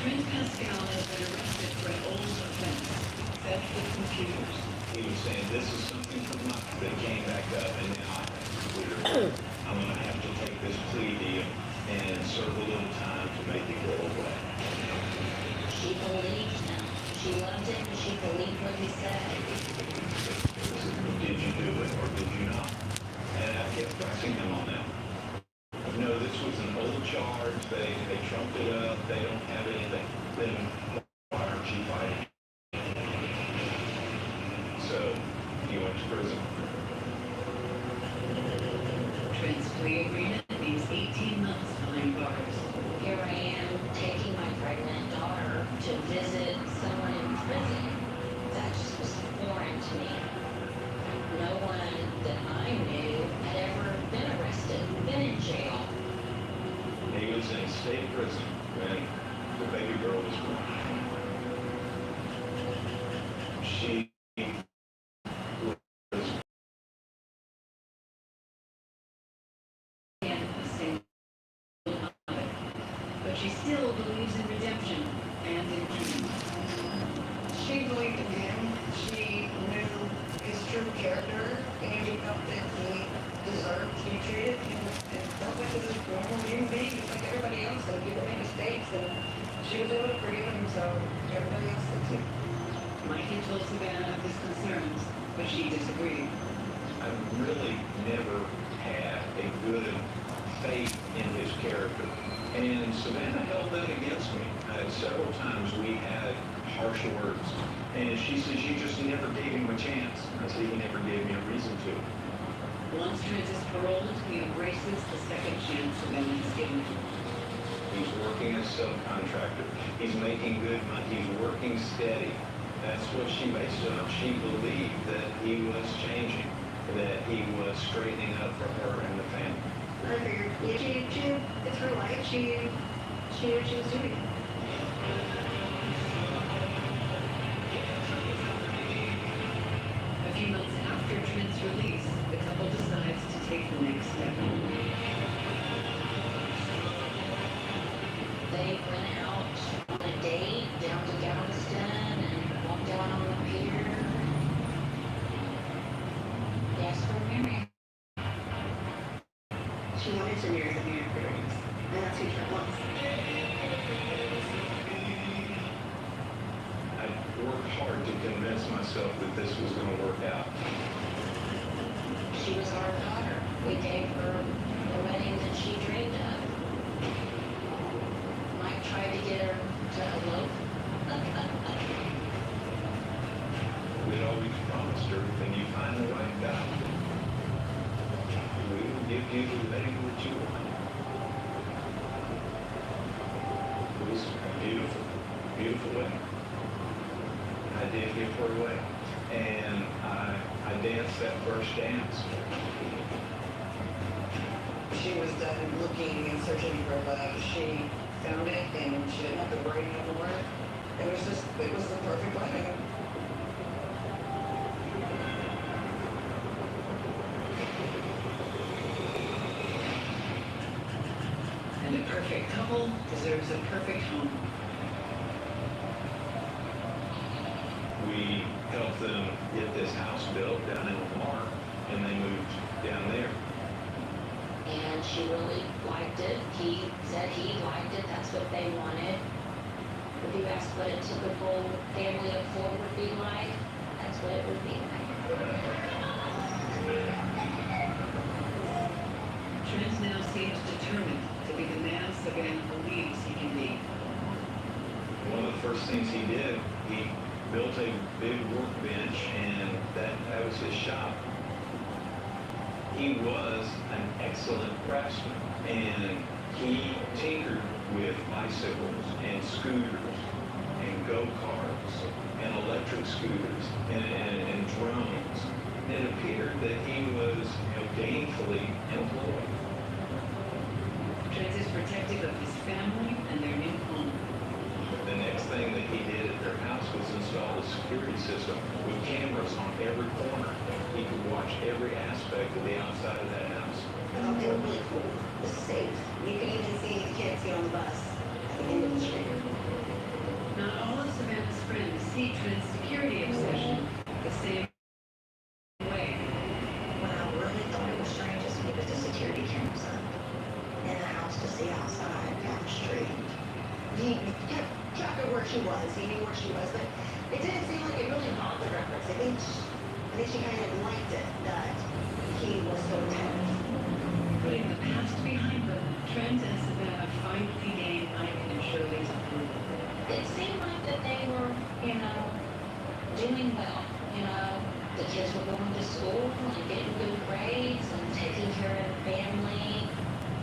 Prince Pascal has been arrested for an old offense, theft of computers. He was saying, this is something from my, that came back up, and now I have to clear it. I'm going to have to take this plea deal and serve a little time to make it go away. She believed him. She loved him, and she believed what he said. Did you do it or did you not? And I kept pressing him on that. No, this was an old charge. They trumped it up. They don't have anything. Then why aren't you fighting? So he went to prison. Trent's plea agreement means 18 months behind bars. Here I am taking my pregnant daughter to visit someone in prison. That just was foreign to me. No one that I knew had ever been arrested, been in jail. He was in state prison when the baby girl was born. She was But she still believes in redemption and in dreams. She believed in him. She knew his true character, and she felt that he deserved to be treated and felt like he was a normal human being, just like everybody else. And people make mistakes, and she was able to forgive him, so everybody else did too. Mikey told Savannah of his concerns, but she disagreed. I really never had a good faith in his character. And Savannah held that against me. Several times we had harsh words. And she says, you just never gave him a chance. I said, he never gave me a reason to. Once Trent is paroled, he embraces the second chance Savannah has given him. He's working as a subcontractor. He's making good money. He's working steady. That's what she based it on. She believed that he was changing, that he was straightening up for her and the family. I figured, it's her life. She knew what she was doing. A few months after Trent's release, the couple decides to take the next step. They went out on a date down to Galveston and walked out on the pier. They asked for marriage. She wanted to marry the man parents, and that's who Trent was. I worked hard to convince myself that this was going to work out. She was our daughter. We gave her the wedding that she dreamed of. Mike tried to get her to elope. We'd always promised her that you find the right guy. We will give you the baby that you want. It was a beautiful, beautiful wedding. I did give her away. And I danced that first dance. She was done looking and searching for love. She found it, and she didn't have to worry anymore. It was the perfect wedding. And a perfect couple deserves a perfect home. We helped them get this house built down in Lamar, and they moved down there. And she really liked it. He said he liked it. That's what they wanted. If you asked what a typical family of four would be like, that's what it would be like. Trent now seems determined to be the man Savannah believes he can be. One of the first things he did, he built a big workbench, and that was his shop. He was an excellent craftsman, and he tinkered with bicycles and scooters and go-karts and electric scooters and drones. It appeared that he was gainfully employed. Trent is protective of his family and their new home. The next thing that he did at their house was install a security system with cameras on every corner. He could watch every aspect of the outside of that house. I thought they were really cool. It was safe. You could even see the kids get on the bus at the end of the street. street. He kept track of where she was. He knew where she was, but it didn't seem like it really bothered her. I think she kind of liked it that he was so tense. Putting the past behind them, Trent and Savannah finally gained Mike and Shirley's approval. It seemed like that they were, doing well. The kids were going to school and getting good grades and taking care of their family.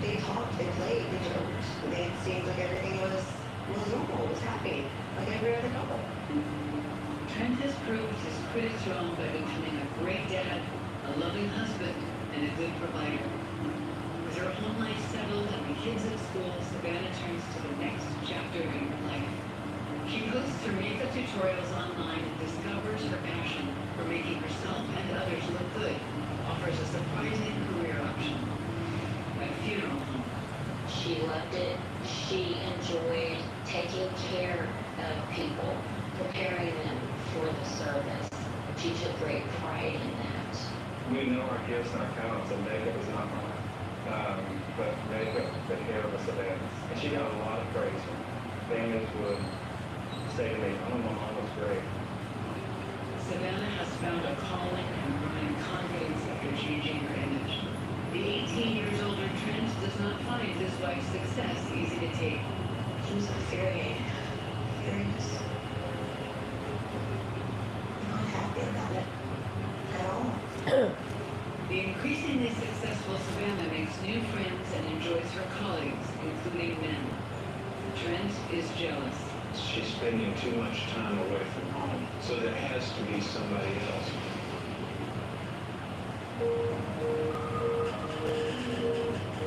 They talked, they played, they joked. It seemed like everything was normal, was happy, like every other couple. Trent has proved his critics wrong by becoming a great dad, a loving husband, and a good provider. With her home life settled and the kids at school, Savannah turns to the next chapter in her life. She posts her makeup tutorials online and discovers her passion for making herself and others look good, offers a surprising career option. A funeral home. She loved it. She enjoyed taking care of people, preparing them for the service. She took great pride in that. We know our gifts and our talents, and makeup is not mine. But makeup, the hair was Savannah's. And she got a lot of praise from families would say to me, oh, my mom was great. Savannah has found a calling and growing confidence after changing her image. The 18 years older Trent does not find his wife's success easy to take. He was very just not happy about it at all. The increasingly successful Savannah makes new friends and enjoys her colleagues, including men. Trent is jealous. She's spending too much time away from home, so there has to be somebody else.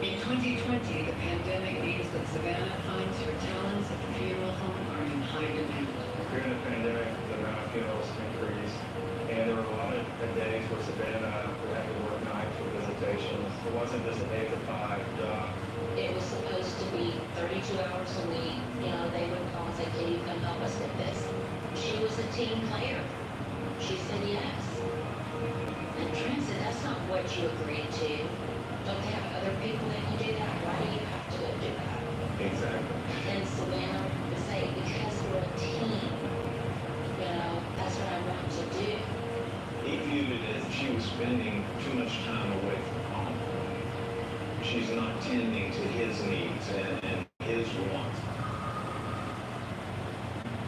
In 2020, the pandemic means that Savannah finds her talents at the funeral home are in high demand. During the pandemic, the amount of funerals increased, and there were a lot of days where Savannah would have to work nights for visitations. It wasn't just an 8 to 5 job. It was supposed to be 32 hours a week. They would call and say, can you come help us with this? She was a team player. She said yes. And Trent said, that's not what you agreed to. Don't they have other people that can do that? Why do you have to go do that? Exactly. And Savannah would say, because we're a team. That's what I want to do. He viewed it as she was spending too much time away from home. She's not tending to his needs and his wants.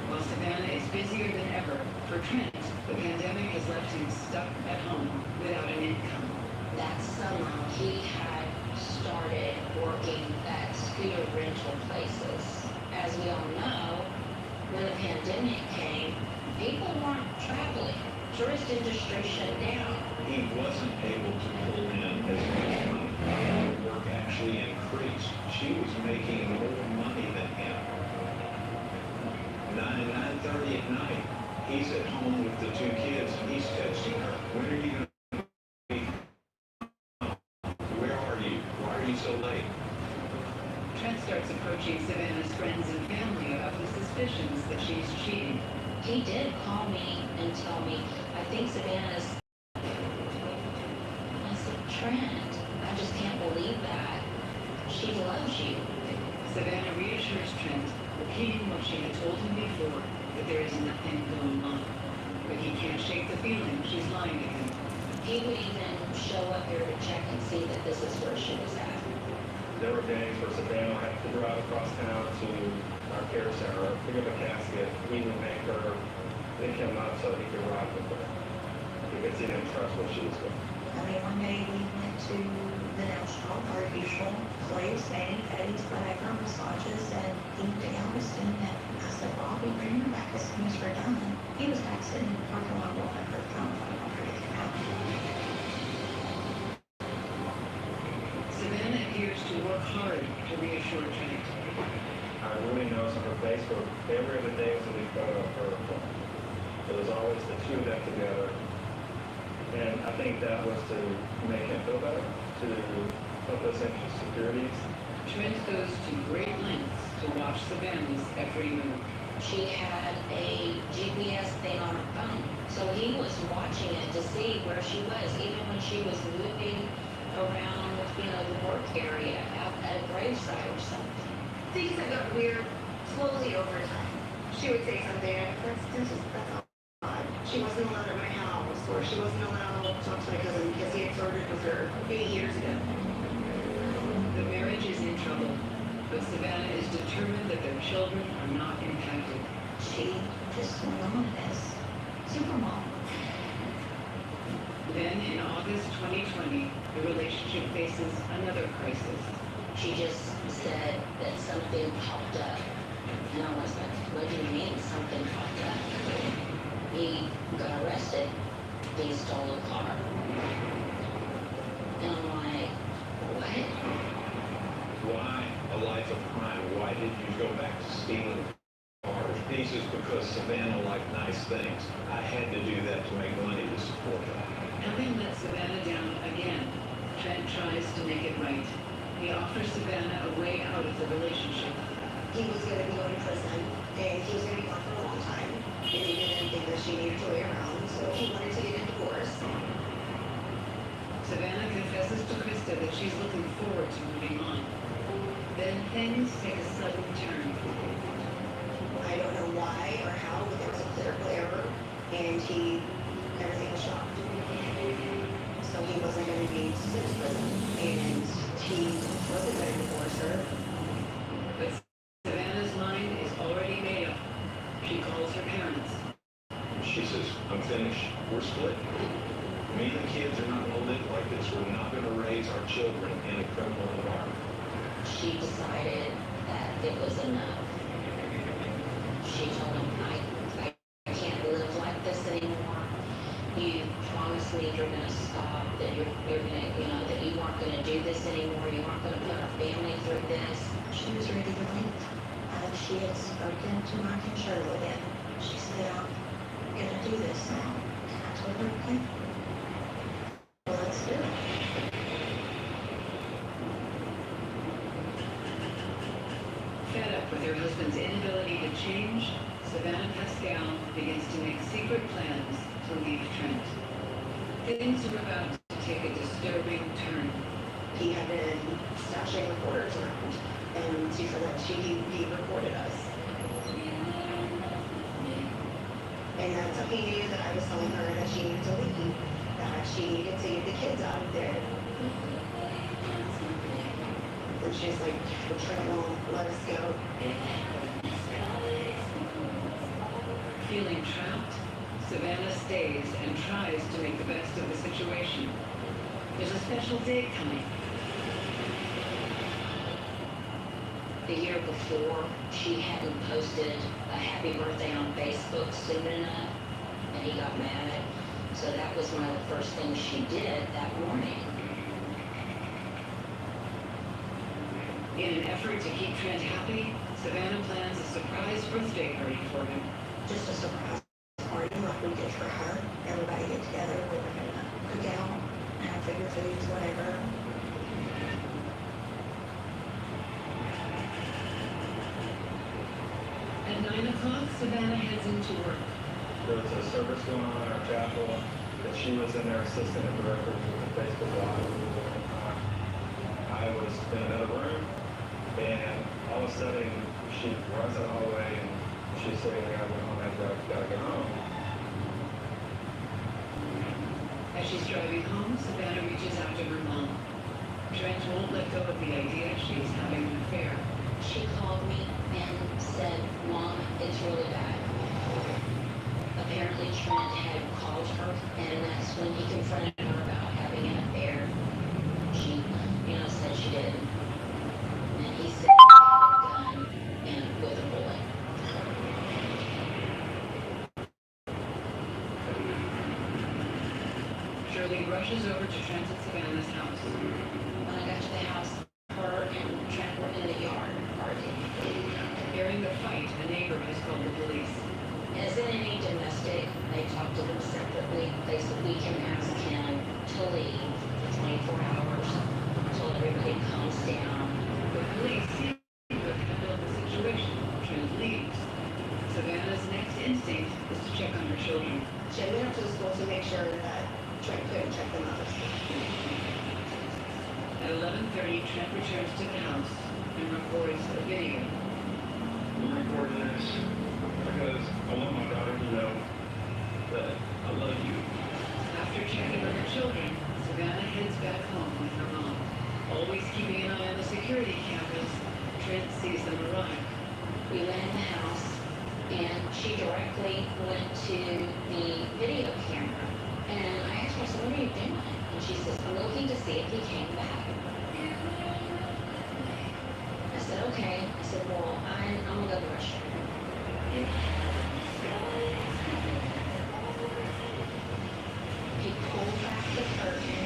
While Savannah is busier than ever, for Trent, the pandemic has left him stuck at home without an income. That summer, he had started working at scooter rental places. As we all know, when the pandemic came, people weren't traveling. Tourist industry shut down. He wasn't able to pull in as much money. Work actually increased. She was making more money than him. 9:30 at night, he's at home with the two kids, and he's texting her, when are you going to be? Where are you? Why are you so late? Trent starts approaching Savannah's friends and family about the suspicions that she's cheating. He did call me and tell me, I think Savannah's... I said, Trent, I just can't believe that. She loves you. Savannah reassures Trent, repeating what she had told him before, that there is nothing going on. But he can't shake the feeling she's lying to him. He would even show up here to check and see that this is where she was at. There were days where Savannah had to drive across town to our care center, pick up a casket. We would make her pick him up so he could ride with her, because he didn't trust what she was doing. One day we went to the nail shop, our usual place, and Eddie's Viagra massages, and he down as soon as I said, Bobby, bring her back as soon as we're done. He was back sitting in the parking lot walking her phone. I don't know to come out. Savannah appears to work hard to reassure Trent. I really noticed on her Facebook, every other day was a new photo of her. It was always the two of them together. And I think that was to make him feel better, to help us insecurities. Trent goes to great lengths to watch Savannah's every move. She had a GPS thing on her phone. So he was watching it to see where she was, even when she was moving around, the work area, out at a gravesite or something. things have got weird slowly over time. She would say something, and that's odd. She wasn't allowed at my house, or she wasn't allowed to talk to my cousin because he had flirted with her 8 years ago. The marriage is in trouble, but Savannah is determined that their children are not impacted. She just went on as supermom. Then, in August 2020, the relationship faces another crisis. She just said that something popped up. And I was like, what do you mean something popped up? He got arrested. He stole a car. And I'm like, what? Why a life of crime? Why did you go back to stealing cars? This is because Savannah liked nice things. I had to do that to make money to support her. Having let Savannah down again, Trent tries to make it right. He offers Savannah a way out of the relationship. He was going to be going to prison, and he was going to be gone for a long time, and he didn't think that she needed to wait around, so he wanted to get a divorce. Savannah confesses to Krista that she's looking forward to moving on. Then things take a sudden turn. I don't know why or how, but there was a clerical error, and everything was shocked. So he wasn't going to be sent to prison, and he wasn't going to divorce her. But Savannah's mind is already made up. She calls her parents. She says, I'm finished. We're split. Me and the kids are not going to live like this. We're not going to raise our children in a criminal environment. She decided that it was enough. She told him, I can't live like this anymore. You promised me you're going to stop, that you're going to, that you weren't going to do this anymore. You weren't going to put our family through this. She was ready to leave. She had spoken to Mark and Shirley, and she said, I'm going to do this now. And I told her, okay, well, let's do it. Fed up with her husband's inability to change, Savannah Pascal begins to make secret plans to leave Trent. Things were about to take a disturbing turn. He had been stashing recorders around, and she said that he recorded us. And that's how he knew that I was telling her that she needed to leave, that she needed to get the kids out of there. And she's like, Trent won't let us go. Feeling trapped, Savannah stays and tries to make the best of the situation. There's a special day coming. The year before, she hadn't posted a happy birthday on Facebook soon enough, and he got mad. So that was one of the first things she did that morning. In an effort to keep Trent happy, Savannah plans a surprise birthday party for him. Just a surprise party like we did for her. Everybody get together, we were going to cook out, have finger foods, whatever. At 9 o'clock, Savannah heads into work. There was a service going on in our chapel that she was in there assisting the director with the Facebook Live. I was in another room, and all of a sudden she runs out the hallway and she's saying, I gotta get home. As she's driving home, Savannah reaches out to her mom. Trent won't let go of the idea she's having an affair. She called me and said, Mom, it's really bad. Apparently Trent had called her, and that's when he confronted her about having an affair. She, said she did. And he said he had a gun and with a bullet. Shirley rushes over to Trent and Savannah's house. When I got to the house, her and Trent were in the yard arguing. Hearing the fight, a neighbor has called the police. As in any domestic, they talk to them separately. They said we can ask him to leave for 24 hours until everybody calms down. The police seem to have handled the situation. Trent leaves. Savannah's next instinct is to check on her children. She went up to the school to make sure that Trent couldn't check them out. At 11:30, Trent returns to the house and records a video. I'm recording this because I want my daughter to know that I love you. After checking on her children, Savannah heads back home with her mom. Always keeping an eye on the security cameras, Trent sees them arrive. We went in the house, and she directly went to the video camera. And I asked her, I said, what are you doing? And she says, I'm looking to see if he came back. I said, okay. I said, well, I'm gonna go to the restroom. He pulled back the curtain,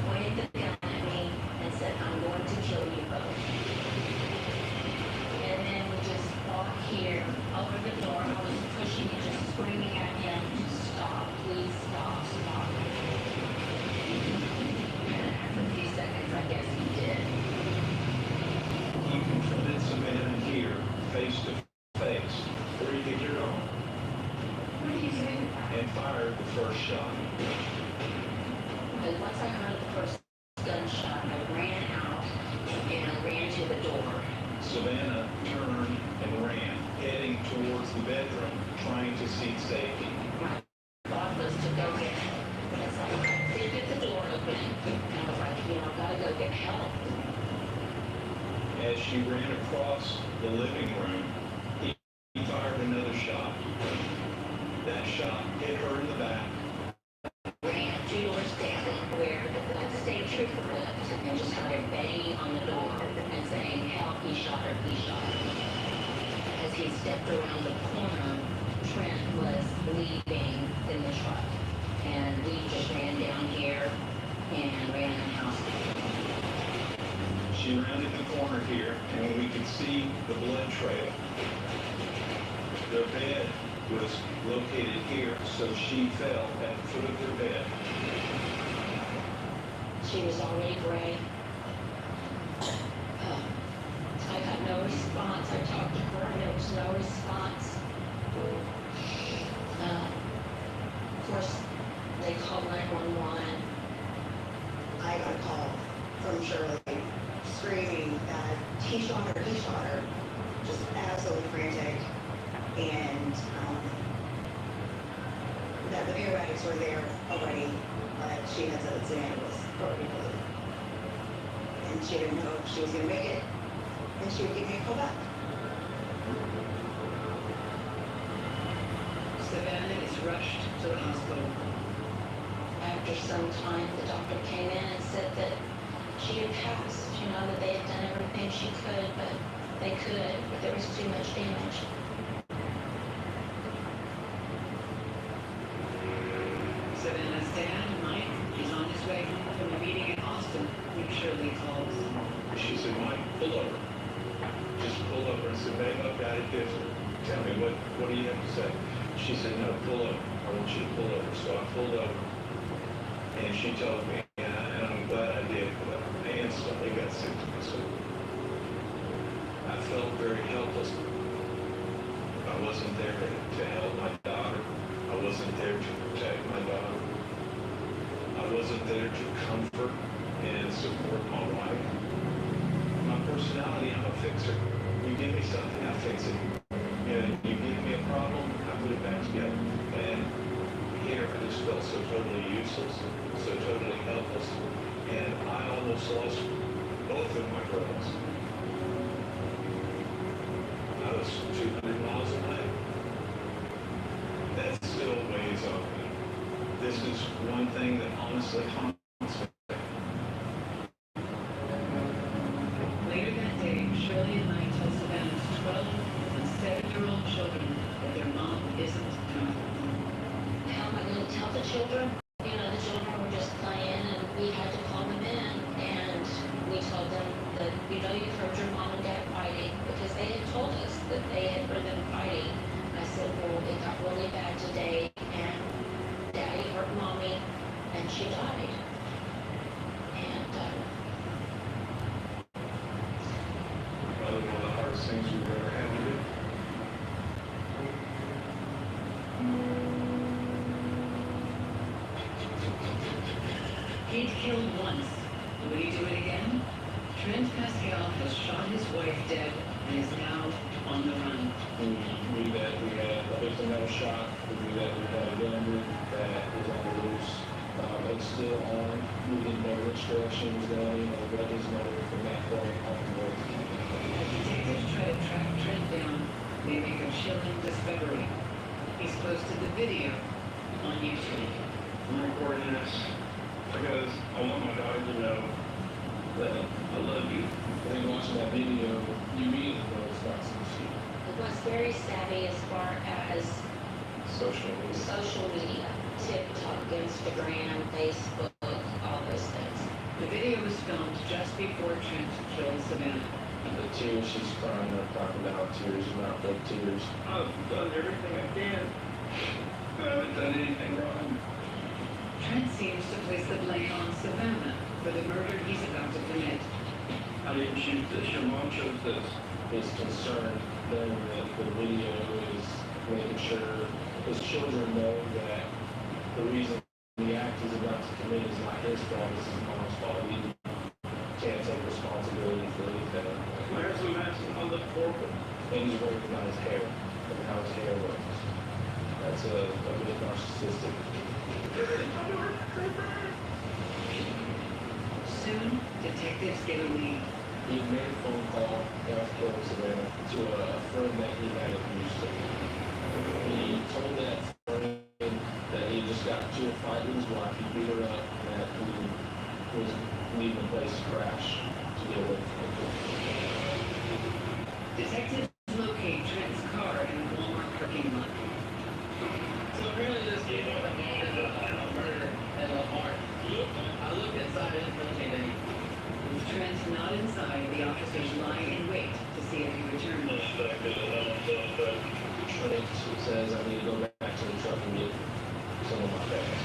pointed the gun at me, and said, I'm going to kill you both. And then we just walked here, over the door. I was pushing it, just screaming at him to stop, please stop, stop. And after a few seconds, I guess he did. He confronted Savannah here, face to face, where you think you're going, What do you do? and fired the first shot. Because once I heard the first gunshot, I ran out and I ran to the door. Savannah turned and ran, heading towards the bedroom, trying to seek safety. Thought was to go get, but it's like, I did get the door open. And I was like, I gotta go get help. As she ran across the living room, he fired another shot. That shot hit her in the back. Ran 2 doors down where the state trooper lived and just started banging on the door and saying, help, he shot her, he shot her. As he stepped around the corner, Trent was leaving in the truck. And we just ran down here and ran in the house. She rounded the corner here, and we could see the blood trail. Their bed was located here, so she fell at the foot of their bed. She was already gray. I got no response. I talked to her and there was no response. Of course, they called 911. I got a call from Shirley screaming that he shot her, just absolutely frantic. And that the paramedics were there already, but she had said that Savannah was already blue. And she didn't know if she was going to make it, and she would give me a call back. Savannah is rushed to the hospital. After some time, the doctor came in and said that she had passed, that they had done everything she could, but there was too much damage. Savannah's dad, Mike, is on his way home from a meeting in Austin when Shirley calls. She said, Mike, pull over. Just pull over. I said, babe, I've got it good. Tell me, what do you have to say? She said, no, pull over. I want you to pull over. So I pulled over. And she told me, and I'm glad I did, but my instantly got sick to my soul. I felt very helpless. I wasn't there to help my daughter. I wasn't there to protect my daughter. I wasn't there to comfort and support my wife. My personality, I'm a fixer. You give me something, I fix it. And you give me a problem, I put it back together. And here, I just felt so totally useless, so totally helpless. And I almost lost both of my girls. I was 200 miles away. That still weighs on me. This is one thing that honestly haunts me. Later that day, Shirley and Mike tell Savannah's 12 and 7-year-old children that their mom isn't coming. How am I going to tell the children? The children were just playing and we had to call them in. And we told them that, you've heard your mom and dad fighting, because they had told us that they had heard them fighting. I said, well, it got really bad today and Daddy hurt Mommy and she died. And Probably one of the hardest things we've ever had to do. He'd killed once. Would he do it again? Trent Pascal has shot his wife dead and is now on the run. We knew that we had a victim that was shot. We knew that we had a gunman that was on the loose. It's still on. We didn't know which direction he was going or what his motive from that point onward. As detectives try to track Trent down, they make a chilling discovery. He's posted the video on YouTube. I'm recording this because I want my daughter to know that I love you. When you're watching that video, you immediately know it's not some shit. It was very savvy as far as Social media. TikTok, Instagram, Facebook, all those things. The video was filmed just before Trent killed Savannah. The tears she's crying are crocodile tears, not fake tears. I've done everything I can. I haven't done anything wrong. Trent seems to place the blame on Savannah for the murder he's about to commit. I didn't shoot this, your mom chose this. His concern knowing that the video is making sure his children know that the reason the act he's about to commit is not his fault, it's his mom's fault. He can't take responsibility for anything. Where's the mask on the forward? And he's working on his hair and how his hair works. That's a bit narcissistic. Soon, detectives get a lead. He made a phone call after Savannah to a friend that he had in Houston. He told that friend that he just got into a fight with his wife, he beat her up, and that he was leaving the place to crash to get away from it. Detectives locate Trent's car in a Walmart parking lot. So apparently this kid was involved in a murder at Lamar. I looked inside it and With Trent not inside, the officers lie in wait to see if he returns. Trent says, I need to go back to the truck and get some of my bags.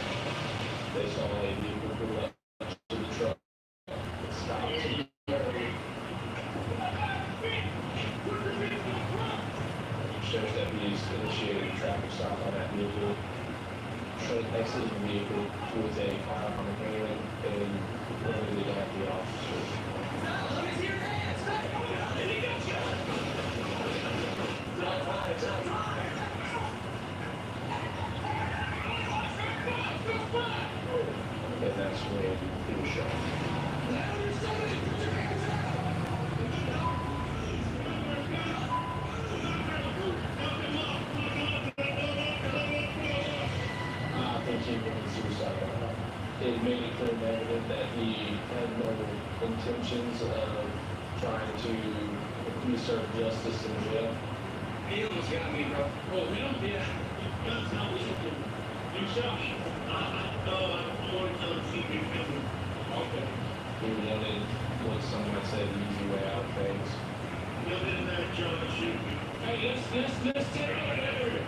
They saw a vehicle pull up to the truck. It stopped. Shows that he's initiated a traffic stop on that vehicle. Trent exited the vehicle with a firearm in hand and pointed at the officers. And that's when he was shot. I think he committed suicide. It made it clear and evident that he had no intentions of trying to usurp justice in jail. He almost got me, bro. Well, we don't, yeah. That's not what you do. You shot me. I wanted to see me coming. Okay. He wanted what some might say the easy way out of things. No, then that John shoot me. Hey, let's take it.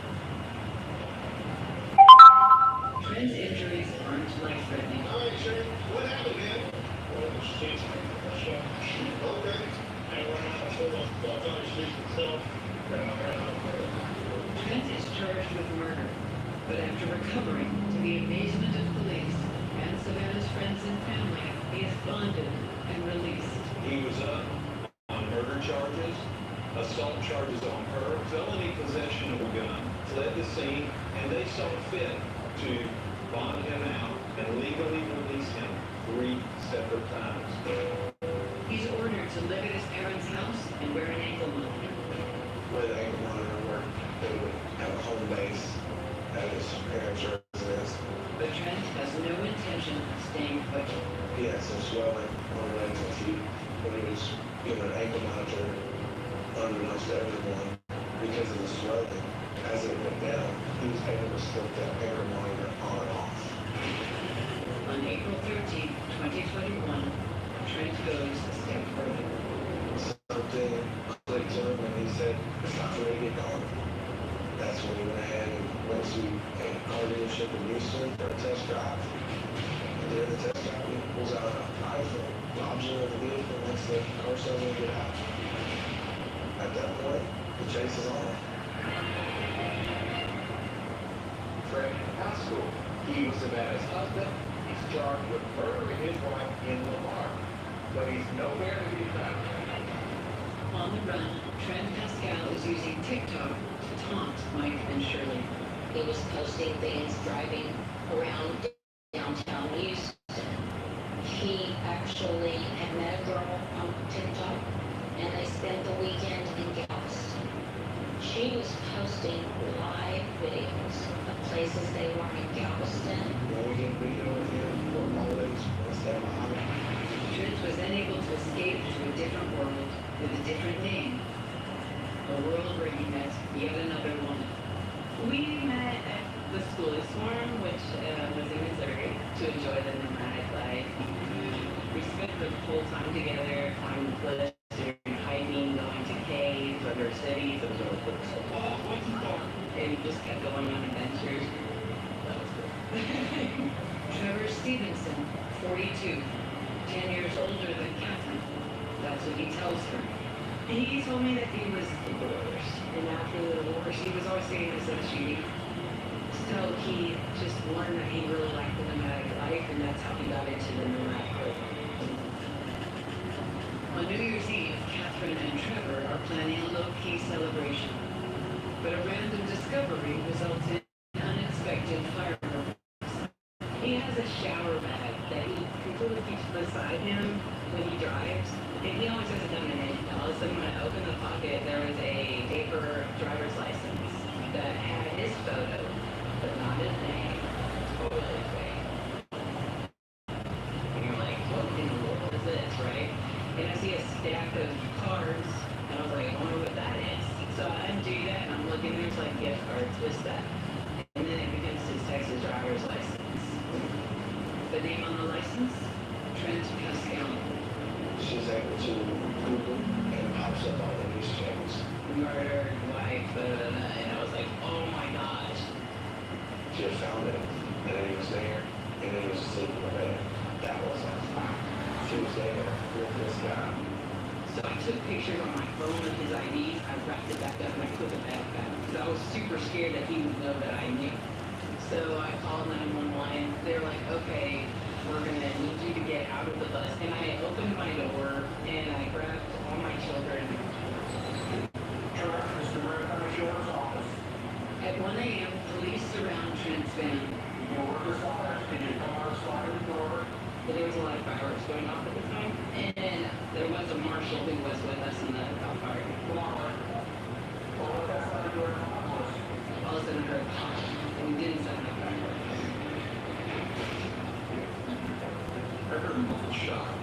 Trent's injuries aren't life-threatening. All right, sir. What happened, man? Well, the streets were shot. Okay. And when I told him, I thought the streets itself. Trent is charged with murder, but after recovering, to the amazement of police and Savannah's friends and family, he is bonded and released. He was up on murder charges, assault charges on her, felony possession of a gun, fled the scene, and they saw fit to bond him out and legally release him 3 separate times. He's ordered to live at his parents' house and wear an ankle monitor. With ankle monitor where they would have a home base at his parents' residence. But Trent has no intention of staying put. He had some swelling on the legs and feet when he was given an ankle monitor, unbeknownst to everyone, because of the swelling. As it went down, he was able to slip that ankle monitor on and off. On April 13, 2021, Trent goes a step further. Something clicked to him and he said, it's not for me to get going. That's when he went ahead and went to a car dealership in Houston for a test drive. And during the test drive, he pulls out a rifle, robs him of the vehicle, and lets the car salesman get out. At that point, the chase is on. Fred in high school. He was Savannah's husband. He's charged with murdering his wife in Lamar, but he's nowhere to be found. the run, Trent Pascal is using TikTok to taunt Mike and Shirley. He was posting things driving around downtown Houston. He actually had met a girl on TikTok, and they spent the weekend in Galveston. She was posting live videos of places they were in Galveston. When we get video of him, we're always one step behind. Trent was then able to escape to a different world with a different name. A world where he met yet another woman. We met at the school swarm, which was in Missouri, to enjoy the nomadic life. We spent the whole time together, climbing cliffs, doing hiking, going to caves, other cities. It was really cool. And we just kept going on adventures. That was cool. Trevor Stevenson, 42, 10 years older than Catherine. That's what he tells her. He told me that he was divorced, and after the divorce, he was always saying this was cheating. So he just learned that he really liked the nomadic life, and that's how he got into the nomadic life. On New Year's Eve, Catherine and Trevor are planning a low-key celebration. But a random discovery results in unexpected fireworks. He has a shower bag that he completely keeps beside him when he drives. And he always has a gun in it. All of a sudden, when I opened the pocket, there was a paper driver's license that had his photo, but not his name. Totally fake. And you're like, what in the world is this, right? And I see a stack of cards, and I was like, I wonder what that is. So I undo that, and I'm looking, there's like gift cards, what's that? And then it becomes his Texas driver's license. The name on the license? Trent Pascal. She's able to Google and it pops up all the news channels. Murdered wife, and I was like, oh my gosh. She had found it, and then he was there, and then he was asleep in the bed. That was it. She was there with this guy. So I took pictures on my phone of his IDs, I wrapped it back up, and I put it back because I was super scared that he would know that I knew. So I called 911. They're like, okay, we're gonna need you to get out of the bus. And I opened my door and I grabbed all my children. At 1 a.m., police surround Trent's van. But there was a lot of fireworks going off at the time. And there was a marshal who was with us in the cop car. All of a sudden I heard pop, and we didn't sound like fireworks. I heard a muffled shot.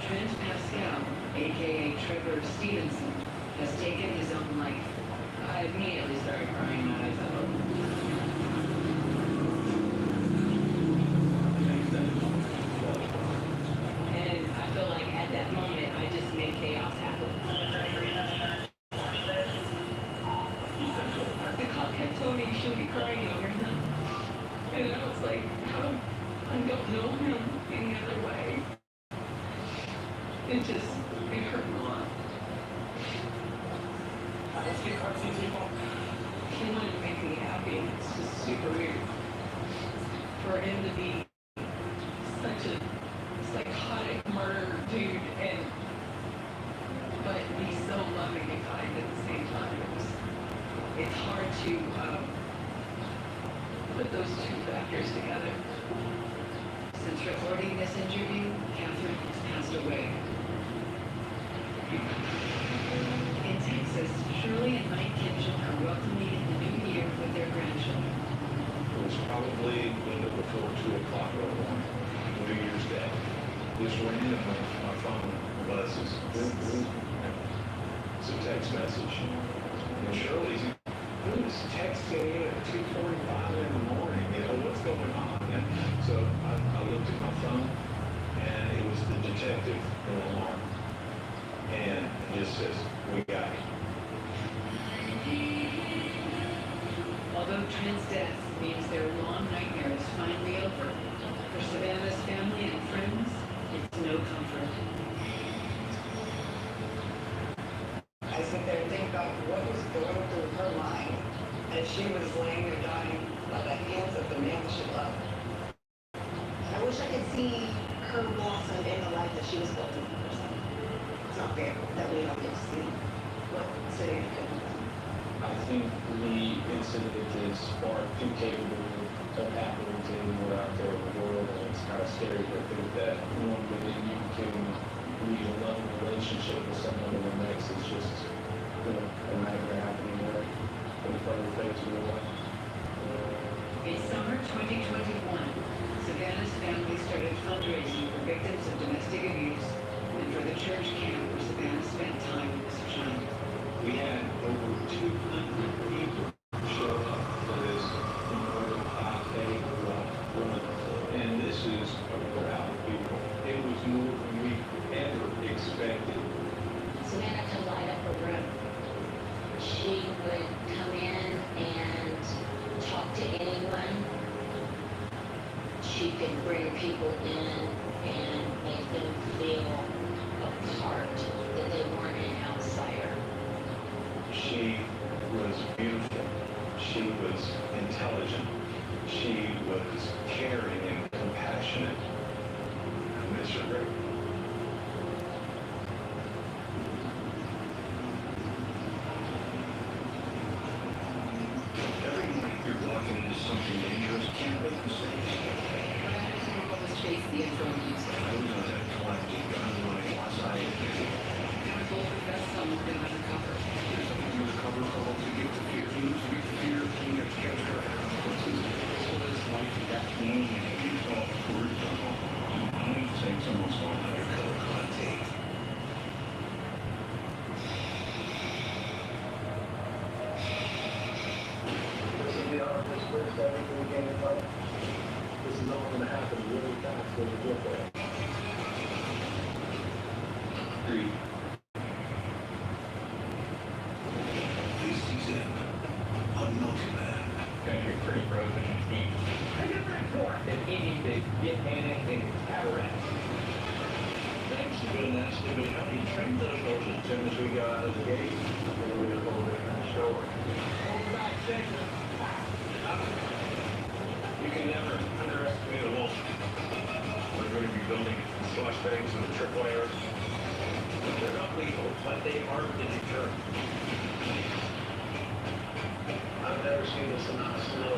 Trent Pascal, a.k.a. Trevor Stevenson, has taken his own life. I immediately started crying my eyes out. And I feel like at that moment, I just made chaos happen. The cop kept telling me you shouldn't be crying over him. And I was like, I don't know him any other way. It hurt me a lot. He wanted to make me happy. It's just super weird. For him to be such a psychotic murder dude but be so loving and kind at the same time. It's hard to put those two factors together. Since recording this interview, Catherine has passed away. In Texas, Shirley and Mike Kitchen are welcoming in the new year with their grandchildren. It was probably a little before 2 o'clock in the morning, New Year's Day. Just randomly, my phone buzzes. It's a text message. And Shirley's, who's texting at 2:45 in the morning? You know, what's going on? And so I looked at my phone, and it was the detective in the alarm. And it just says, we got it. Although Trent's death means their long nightmare is finally over, for Savannah's family and friends, it's no comfort. I sit there and think about what was going through her mind as she was laying there dying by the hands of the man she loved. see her blossom in the life that she was building for herself. It's not fair that we don't get to see what Savannah could have done. I think the incident is far too capable of happening to anyone out there in the world, and it's kind of scary to think that one minute you can lead a loving relationship with someone, and the next is just, a nightmare happening there in front of the face of your life. In summer 2021, Savannah's family started fundraising for victims of domestic abuse and for the church camp where Savannah spent time as a child. We had over 200 people show up for this Memorial 5-day run. And this is a crowd of people. It was more than we ever expected. Savannah could light up a room. She would come in and talk to anyone. She could bring people in and make them feel a part, that they weren't an outsider. She was beautiful. She was intelligent. She was caring and compassionate. I miss her greatly. Every night you're walking into something dangerous, can't make mistakes. Let's face the info user. I was on that collecting gun running outside. Chemical professed someone been undercover. There's something to the cover called to get the fear. Use the fear, king of cancer. All this life you got to know, and you talk words. I'm going to take someone's phone undercover content. This is the honest first everything we came to fight. This is all going to happen really fast when we get there. Agreed. This season, unknown man. Country pretty frozen and deep. It's easy to get panicked and cataract. Thanks to an estimate, how many train those horses? As soon as we got out of the gate, we were going to the store. You can never underestimate a wolf. We're going to be building squash bags and tripwires. They're not lethal, but they are to deter. I've never seen this amount of snow.